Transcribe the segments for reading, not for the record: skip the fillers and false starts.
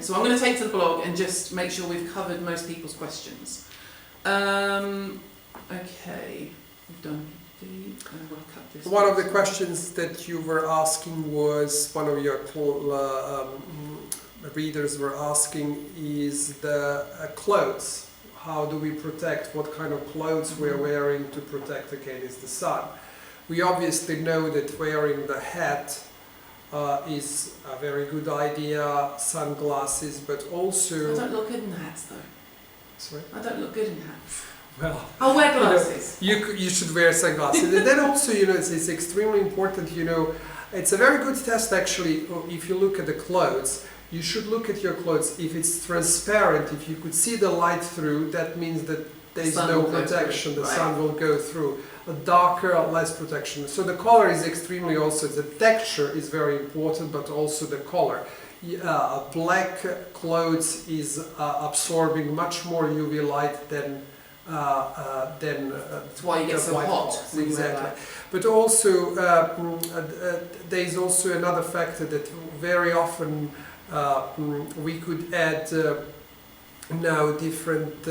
So I'm going to take to the blog and just make sure we've covered most people's questions. Okay, we've done we'll cut this. One of the questions that you were asking was, one of your readers were asking, is the clothes. How do we protect, what kind of clothes we're wearing to protect against the sun? We obviously know that wearing the hat is a very good idea, sunglasses, but also... I don't look good in hats though. Sorry? I don't look good in hats. Well, I'll wear glasses. You should wear sunglasses. And then also, it's extremely important, it's a very good test actually, if you look at the clothes. You should look at your clothes. If it's transparent, if you could see the light through, that means that there's no protection, the sun will go through. A darker, less protection. So the color is extremely also, the texture is very important, but also the color. Black clothes is absorbing much more UV light than that's why you get so hot. Exactly. But also, there is also another factor that very often we could add now different,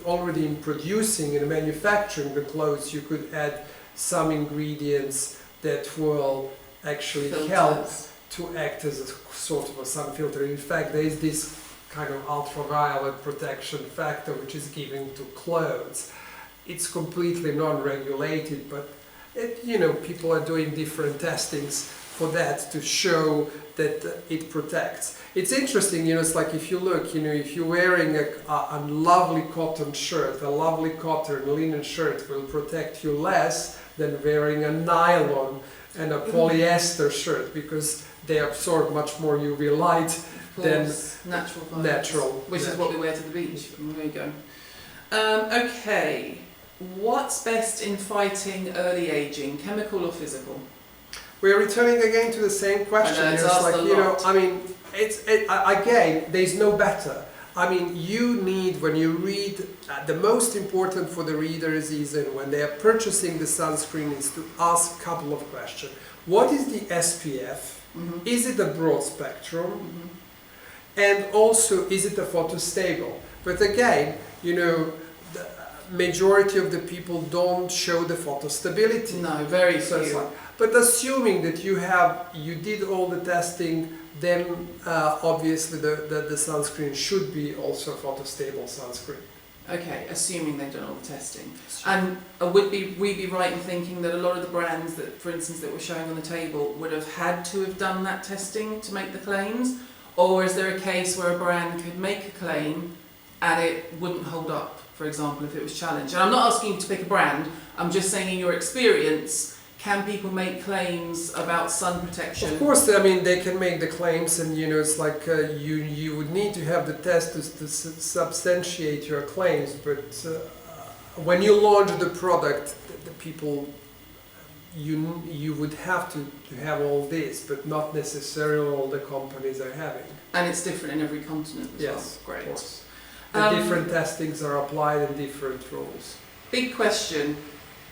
already in producing and manufacturing the clothes, you could add some ingredients that will actually help to act as a sort of a sun filter. In fact, there is this kind of ultraviolet protection factor which is given to clothes. It's completely non-regulated, but people are doing different testings for that to show that it protects. It's interesting, it's like if you look, if you're wearing a lovely cotton shirt, a lovely cotton linen shirt will protect you less than wearing a nylon and a polyester shirt, because they absorb much more UV light than natural. Which is what we wear to the beach. There you go. Okay, what's best in fighting early aging, chemical or physical? We're returning again to the same question. Again, there's no better. You need, when you read, the most important for the readers is when they are purchasing the sunscreen is to ask a couple of questions. What is the SPF? Is it a broad spectrum? And also, is it a photostable? But again, the majority of the people don't show the photostability. No, very few. But assuming that you did all the testing, then obviously the sunscreen should be also a photostable sunscreen. Okay, assuming they've done all the testing. And would we be right in thinking that a lot of the brands that, for instance, that we're showing on the table would have had to have done that testing to make the claims? Or is there a case where a brand could make a claim and it wouldn't hold up, for example, if it was challenged? And I'm not asking you to pick a brand, I'm just saying in your experience, can people make claims about sun protection? Of course, they can make the claims, and it's like you would need to have the test to substantiate your claims. But when you launch the product, the people, you would have to have all this, but not necessarily all the companies are having. And it's different in every continent as well. Yes, great. Of course. The different testings are applied in different rules. Big question: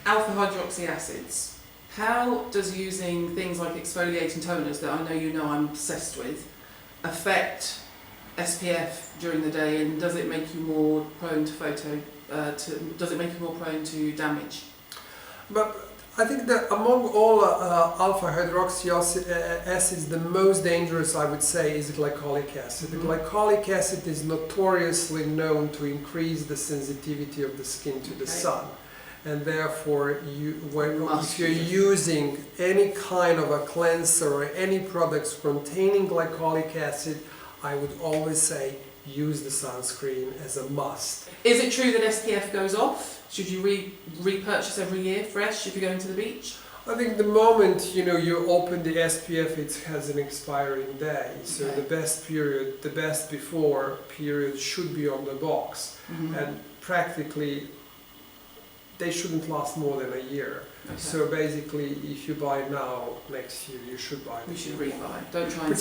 alpha hydroxy acids. How does using things like exfoliating toners, that I know I'm obsessed with, affect SPF during the day, and does it make you more prone to does it make you more prone to damage? But I think that among all alpha hydroxy acids, the most dangerous, I would say, is glycolic acid. The glycolic acid is notoriously known to increase the sensitivity of the skin to the sun. And therefore, if you're using any kind of a cleanser or any products containing glycolic acid, I would always say use the sunscreen as a must. Is it true that SPF goes off? Should you repurchase every year fresh if you're going to the beach? I think the moment you open the SPF, it has an expiring day. So the best before period should be on the box, and practically they shouldn't last more than a year. Okay. So basically, if you buy now, next year you should buy. You should rebuy. Don't try and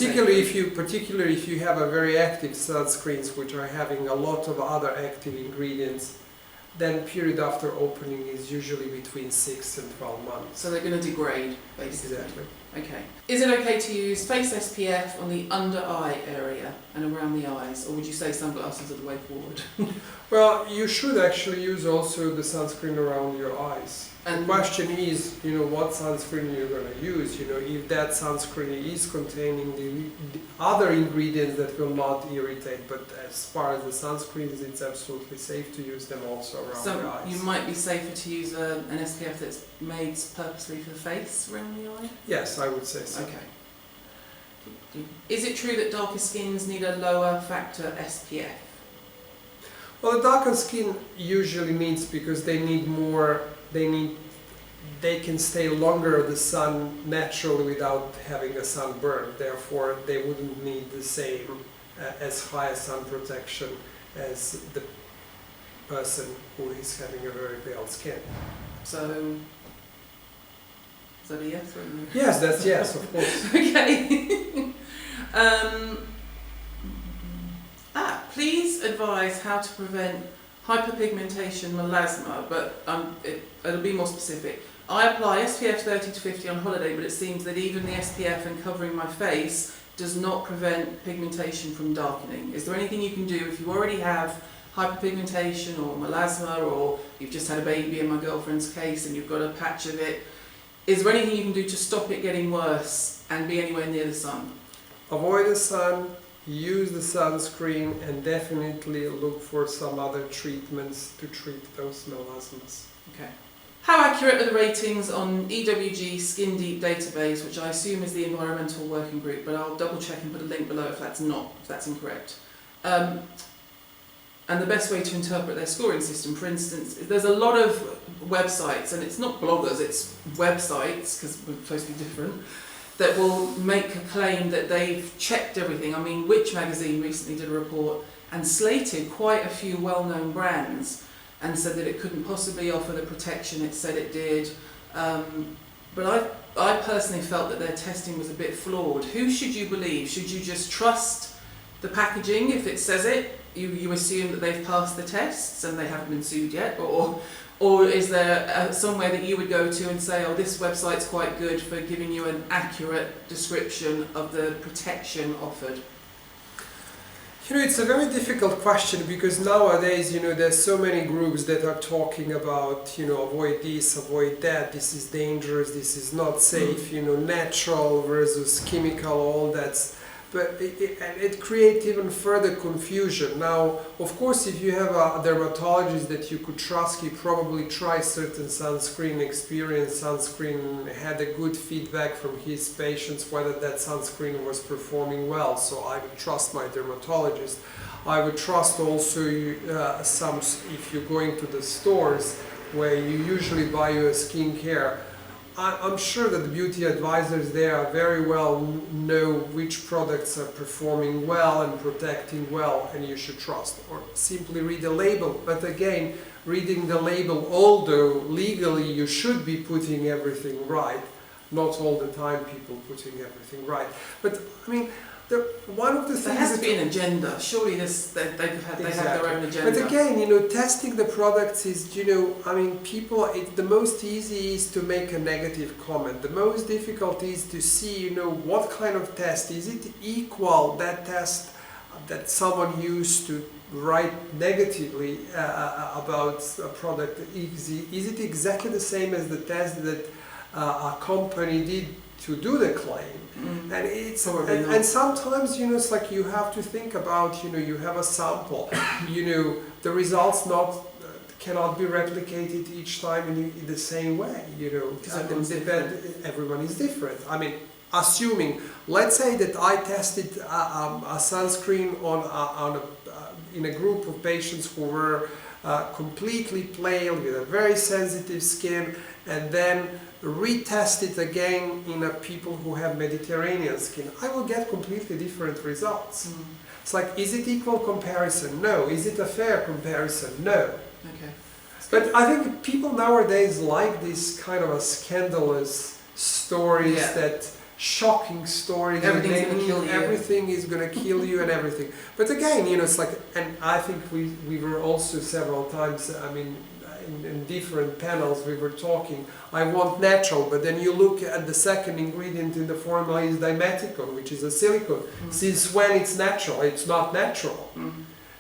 particularly if you have a very active sunscreens which are having a lot of other active ingredients, then period after opening is usually between 6 and 12 months. So they're going to degrade, basically. Exactly. Okay. Is it okay to use face SPF on the under eye area and around the eyes, or would you say sunglasses are the way forward? Well, you should actually use also the sunscreen around your eyes. And the question is, what sunscreen you're going to use. If that sunscreen is containing the other ingredients that will not irritate, but as far as the sunscreens, it's absolutely safe to use them also around the eyes. You might be safer to use an SPF that's made purposely for the face around the eye? Yes, I would say so. Okay. Is it true that darker skins need a lower factor SPF? Well, the darker skin usually needs, because they need more, they can stay longer in the sun naturally without having a sunburn. Therefore, they wouldn't need the same as high a sun protection as the person who is having a very pale skin. So, is that a yes or a no? Yes, that's yes, of course. Okay. Please advise how to prevent hyperpigmentation melasma, but it'll be more specific. I apply SPF 30 to 50 on holiday, but it seems that even the SPF and covering my face does not prevent pigmentation from darkening. Is there anything you can do if you already have hyperpigmentation or melasma, or you've just had a baby in my girlfriend's case and you've got a patch of it? Is there anything you can do to stop it getting worse and be anywhere near the sun? Avoid the sun, use the sunscreen, and definitely look for some other treatments to treat those melasmas. Okay. How accurate are the ratings on EWG Skin Deep database, which I assume is the environmental working group, but I'll double check and put a link below if that's incorrect. And the best way to interpret their scoring system, for instance, there's a lot of websites, and it's not bloggers, it's websites, because we're supposed to be different, that will make a claim that they've checked everything. I mean, Which magazine recently did a report and slated quite a few well-known brands and said that it couldn't possibly offer the protection it said it did. But I personally felt that their testing was a bit flawed. Who should you believe? Should you just trust the packaging if it says it? You assume that they've passed the tests and they haven't been sued yet? Or is there somewhere that you would go to and say, oh, this website's quite good for giving you an accurate description of the protection offered? It's a very difficult question, because nowadays, there's so many groups that are talking about, avoid this, avoid that, this is dangerous, this is not safe, natural versus chemical, all that. But it creates even further confusion. Now, of course, if you have a dermatologist that you could trust, he probably tried certain sunscreen, experienced sunscreen, had a good feedback from his patients whether that sunscreen was performing well. So I would trust my dermatologist. I would trust also if you're going to the stores where you usually buy your skincare. I'm sure that the beauty advisors there very well know which products are performing well and protecting well, and you should trust, or simply read the label. But again, reading the label, although legally you should be putting everything right, not all the time people putting everything right. But I mean, one of the things, there has to be an agenda. Surely they have their own agenda. But again, testing the products is, people. The most easy is to make a negative comment. The most difficult is to see, what kind of test is it equal that test that someone used to write negatively about a product. Is it exactly the same as the test that a company did to do the claim? And it's and sometimes it's like you have to think about you have a sample, the results cannot be replicated each time in the same way, everyone is different. I mean, assuming, let's say that I tested a sunscreen in a group of patients who were completely pale with a very sensitive skin, and then retest it again in people who have Mediterranean skin, I will get completely different results. It's like, is it equal comparison? No. Is it a fair comparison? No. Okay. But I think people nowadays like these kind of a scandalous stories, that shocking stories. Everything's going to kill you. Everything is going to kill you and everything. But again, it's like, and I think we were also several times, in different panels we were talking, I want natural, but then you look at the second ingredient in the formula is dimethicone, which is a silicone. Since when it's natural? It's not natural.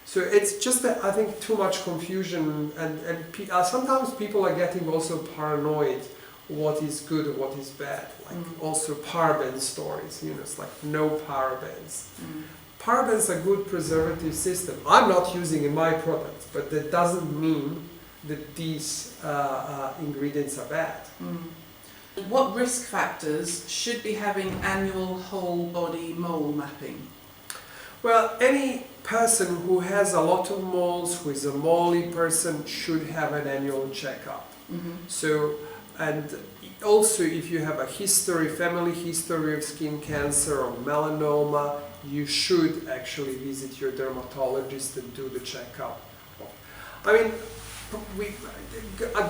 So it's just that I think too much confusion, and sometimes people are getting also paranoid what is good and what is bad, like also paraben stories, you know, it's like no parabens. Parabens are good preservative system. I'm not using in my products, but that doesn't mean that these ingredients are bad. What risk factors should be having annual whole body mole mapping? Well, any person who has a lot of moles, who is a moley person, should have an annual checkup. So, and also if you have a history, family history of skin cancer or melanoma, you should actually visit your dermatologist and do the checkup. I mean,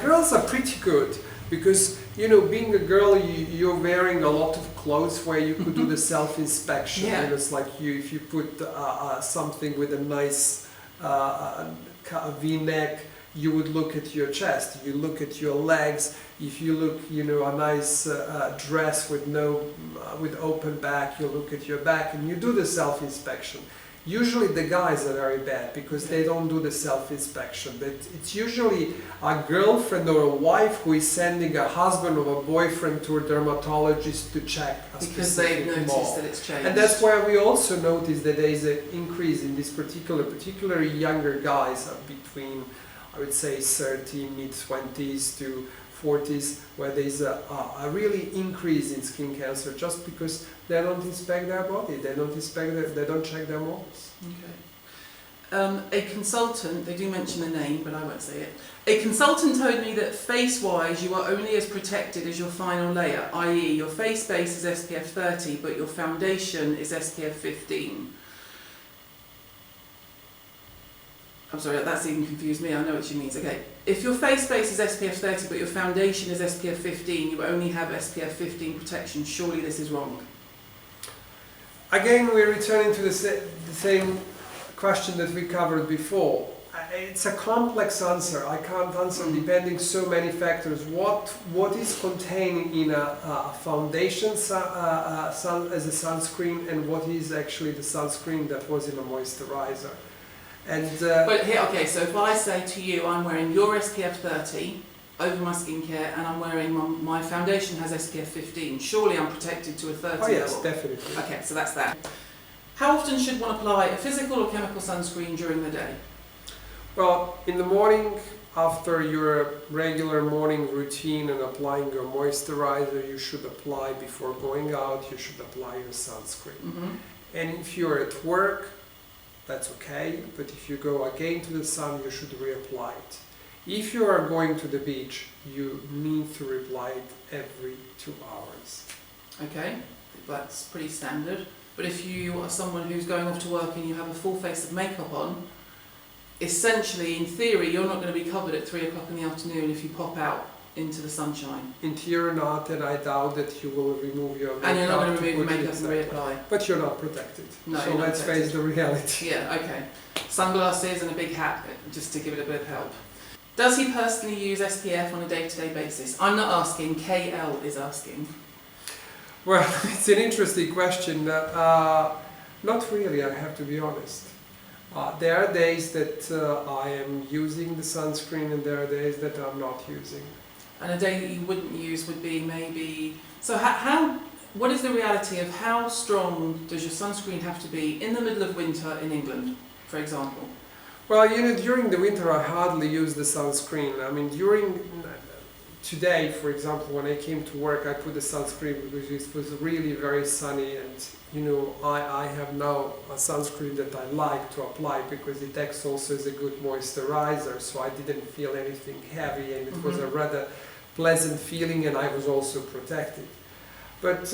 girls are pretty good because, you know, being a girl, you're wearing a lot of clothes where you could do the self-inspection. Yeah. And it's like if you put something with a nice V-neck, you would look at your chest, you look at your legs. If you look, you know, a nice dress with with open back, you look at your back and you do the self-inspection. Usually the guys are very bad because they don't do the self-inspection. But it's usually a girlfriend or a wife who is sending a husband or a boyfriend to a dermatologist to check a because they've noticed mole. that it's changed. And that's why we also notice that there is an increase in this particularly younger guys between, I would say, 30, mid-20s to 40s, where there's a really increase in skin cancer just because they don't inspect their body, they don't check their moles. Okay. A consultant, they do mention a name, but I won't say it. A consultant told me that face-wise you are only as protected as your final layer, i.e. your face base is SPF 30, but your foundation is SPF 15. I'm sorry, that's even confused me, I know what she means. Okay, if your face base is SPF 30 but your foundation is SPF 15, you only have SPF 15 protection. Surely this is wrong. Again, we're returning to the same question that we covered before. It's a complex answer. I can't answer depending so many factors. What is contained in a foundation as a sunscreen, and what is actually the sunscreen that was in a moisturizer. And but here, okay, so if I say to you, I'm wearing your SPF 30 over my skincare, and I'm wearing my foundation has SPF 15, surely I'm protected to a 30 oh yes, level. definitely. Okay, so that's that. How often should one apply a physical or chemical sunscreen during the day? Well, in the morning, after your regular morning routine and applying your moisturizer, you should apply before going out, you should apply your sunscreen. And if you're at work, that's okay, but if you go again to the sun, you should reapply it. If you are going to the beach, you need to reapply it every 2 hours. Okay, that's pretty standard. But if you are someone who's going off to work and you have a full face of makeup on, essentially, in theory, you're not going to be covered at 3 o'clock in the afternoon if you pop out into the sunshine. In theory not, and I doubt that you will remove your makeup. And you're not going to remove your makeup and reapply. But you're not protected. No, so let's face the reality. Yeah, okay. Sunglasses and a big hat, just to give it a bit of help. Does he personally use SPF on a day-to-day basis? I'm not asking, KL is asking. Well, it's an interesting question. Not really, I have to be honest. There are days that I am using the sunscreen, and there are days that I'm not using. And a day that you wouldn't use would be maybe... So what is the reality of how strong does your sunscreen have to be in the middle of winter in England, for example? Well, you know, during the winter I hardly use the sunscreen. I mean, today, for example, when I came to work, I put the sunscreen because it was really very sunny, and you know, I have now a sunscreen that I like to apply because it acts also as a good moisturizer, so I didn't feel anything heavy, and it was a rather pleasant feeling, and I was also protected. But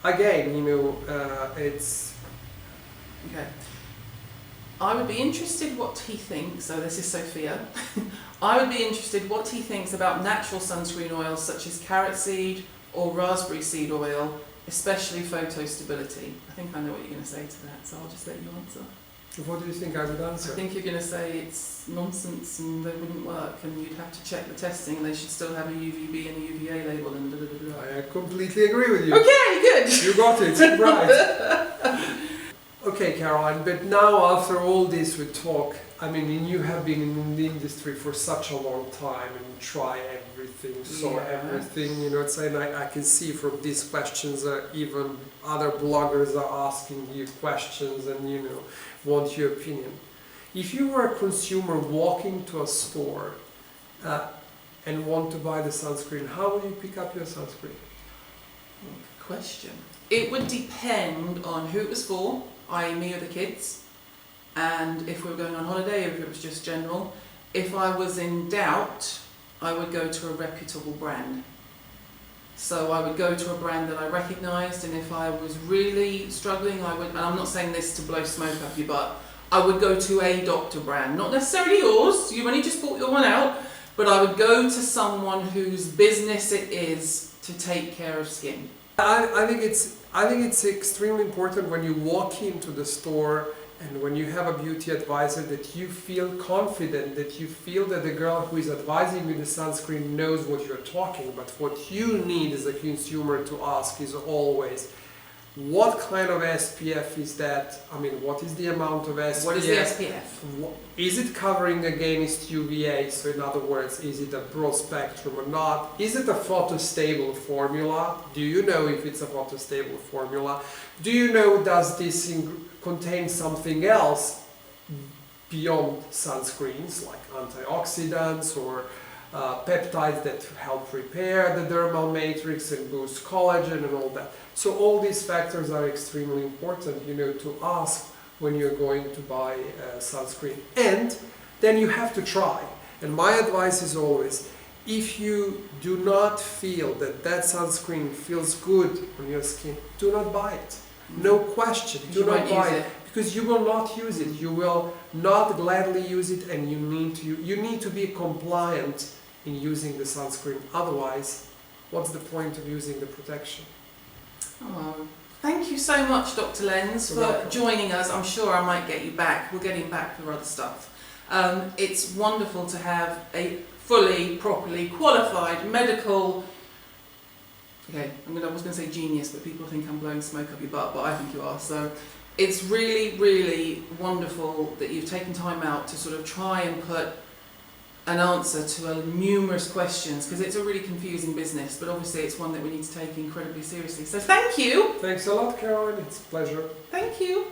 again, you know, it's... Okay. I would be interested what he thinks, so this is Sophia, I would be interested what he thinks about natural sunscreen oils such as carrot seed or raspberry seed oil, especially photo stability. I think I know what you're going to say to that, so I'll just let you answer. What do you think I would I answer? think you're going to say it's nonsense and they wouldn't work and you'd have to check the testing. They should still have a UVB and a UVA label and da da da da. I completely agree with you. Okay, good. You got it, right. Okay, Caroline, but now after all this we talk, I mean, you have been in the industry for such a long time and try everything, saw everything, you know, it's, and I can see from these questions even other bloggers are asking you questions and, you know, want your opinion. If you were a consumer walking to a store and want to buy the sunscreen, how would you pick up your sunscreen? Good question. It would depend on who it was for, i.e. me or the kids, and if we were going on holiday or if it was just general. If I was in doubt, I would go to a reputable brand. So I would go to a brand that I recognised, and if I was really struggling, I would, and I'm not saying this to blow smoke up your butt, I would go to a doctor brand, not necessarily yours, you only just bought your one out, but I would go to someone whose business it is to take care of skin. I think it's extremely important when you walk into the store and when you have a beauty advisor that you feel confident, that you feel that the girl who is advising you the sunscreen knows what you're talking about. What you need as a consumer to ask is always, what kind of SPF is that? I mean, what is the amount of SPF? What is the SPF? Is it covering against UVA? So in other words, is it a broad spectrum or not? Is it a photostable formula? Do you know if it's a photostable formula? Do you know, does this contain something else beyond sunscreens, like antioxidants or peptides that help repair the dermal matrix and boost collagen and all that? So all these factors are extremely important, you know, to ask when you're going to buy sunscreen. And then you have to try. And my advice is always, if you do not feel that that sunscreen feels good on your skin, do not buy it. No question, do not buy it. Because you will not use it. You will not gladly use it, and you need to be compliant in using the sunscreen. Otherwise, what's the point of using the protection? Oh, thank you so much, Dr. Lens, for joining us. I'm sure I might get you back. We'll get him back for other stuff. It's wonderful to have a fully, properly qualified medical... Okay, I was going to say genius, but people think I'm blowing smoke up your butt, but I think you are. So it's really, really wonderful that you've taken time out to sort of try and put an answer to numerous questions, because it's a really confusing business, but obviously it's one that we need to take incredibly seriously. So thank you. Thanks a lot, Caroline. It's a pleasure. Thank you.